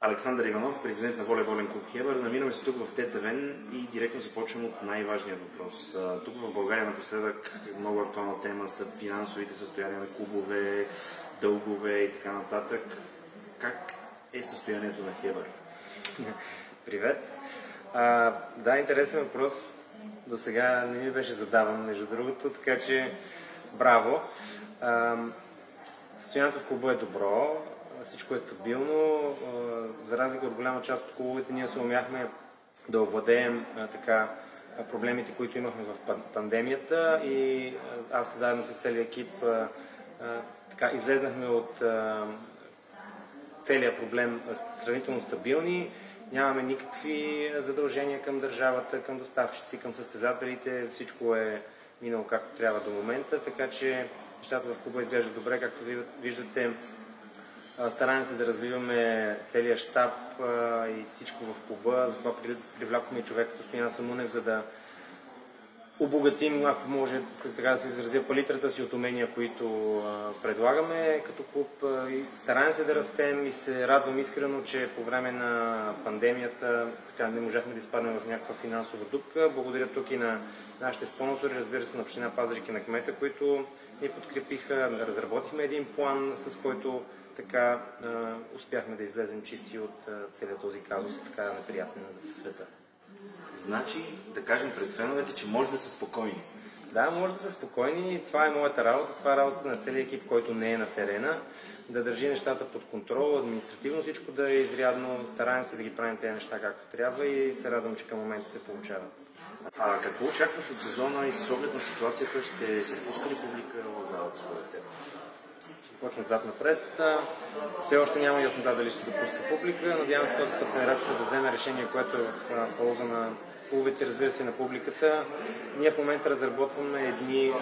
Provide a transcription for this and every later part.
Александър Иванов, президент на волейболен клуб Хебър. Намираме се тук в Тетевен и директно започвам от най-важния въпрос. Тук в България напоследък много актуална тема са финансовите състояния на клубове, дългове и така нататък. Как е състоянието на Хебър? Привет! Да, интересен въпрос. До сега не ми беше задаван, между другото, така че браво! Състоянието в клуба е добро, всичко е стабилно. За разлика от голяма част от клубовете, ние се умяхме да овладеем проблемите, които имахме в пандемията, и аз заедно с целия екип излезнахме от целият проблем сравнително стабилни. Нямаме никакви задължения към държавата, към доставчици, към състезателите. Всичко е минало както трябва до момента, така че нещата в клуба изглеждат добре. Както виждате, стараем се да развиваме целия щаб и всичко в клуба. Затова привлякохме и човек като Стоян Самунев, за да обогатим, ако може така да се изразя, палитрата си от умения, които предлагаме като клуб. И стараем се да растем и се радвам искрено, че по време на пандемията не можахме да изпаднем в някаква финансова дупка. Благодаря тук и на нашите спонсори, разбира се, на община Пазарджик и на кмета, които ни подкрепиха. Разработихме един план, с който така успяхме да излезем чисти от целият този казус, така неприятен за света. Значи, да кажем пред феновете, че може да са спокойни. Да, може да са спокойни. Това е моята работа. Това е работата на целия екип, който не е на терена. Да държи нещата под контрол, административно всичко да е изрядно. Стараем се да ги правим тези неща както трябва и се радвам, че към момента се получават. Какво очакваш от сезона и с оглед на ситуацията? Ще се пуска ли публика в залата според теб? Почвам отзад напред. Все още няма яснота дали ще се допуска публика. Надявам се Спортната федерация да вземе решение, което е в полза на клубовете, разбира се, на публиката. Ние в момента разработваме едни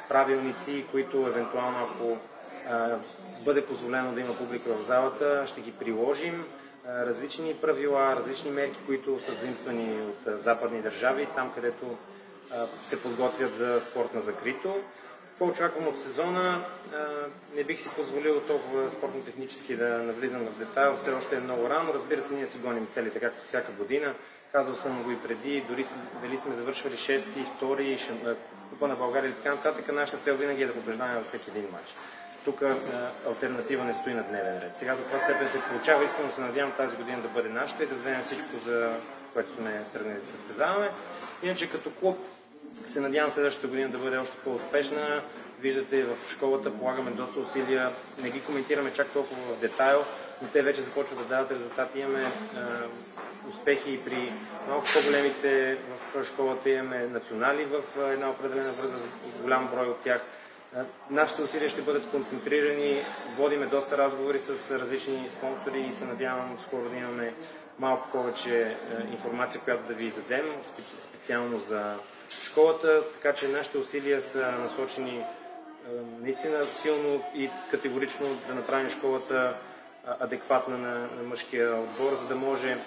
правилници, които евентуално, ако бъде позволено да има публика в залата, ще ги приложим. Различни правила, различни мерки, които са взаимствани от западни държави, там където се подготвят за спорт на закрито. Какво очаквам от сезона? Не бих си позволил толкова спортно-технически да навлизам в детайл, все още е много рано. Разбира се, ние си гоним целите, както всяка година. Казал съм го и преди, дали сме завършвали 6-ти, 2-ри, Купа на България и така нататък. Нашата цел винаги е да побеждаваме във всеки един матч. Тук алтернатива не стои на дневен ред. Сега до каква степен се получава, искам да се надявам тази година да бъде нашата и да вземем всичко, за което сме тръгнали да състезаваме. Иначе като клуб се надявам следващата година да бъде още по-успешна. Виждате, в школата полагаме доста усилия, не ги коментираме чак толкова в детайл, но те вече започват да дават резултати. Имаме успехи и при малко по-големите в школата, имаме национали в една определена възраст, голям брой от тях. Нашите усилия ще бъдат концентрирани, водиме доста разговори с различни спонсори и се надявам скоро да имаме малко повече информация, която да ви издадем специално за школата, така че нашите усилия са насочени наистина силно и категорично да направим школата адекватна на мъжкия отбор, за да може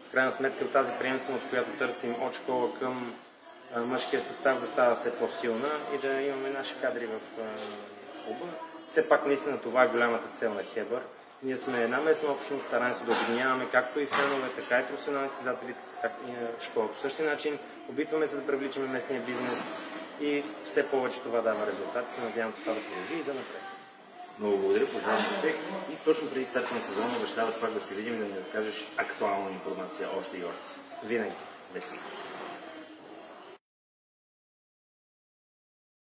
в крайна сметка тази приемственост, която търсим от школа към мъжкия състав, да става все по-силна и да имаме наши кадри в клуба. Все пак наистина това е голямата цел на Хебър. Ние сме една местна общност, стараем се да обединяваме както и фенове, така и професионални състезатели, така и на школа. По същия начин опитваме се да привличаме местния бизнес и все повече това дава резултати. Се надявам това да продължи и за напред. Много благодаря, пожелавам успех и точно преди старта на сезона обещаваш пак да се видим и да ни разкажеш актуална информация още и още. Винаги. Весело.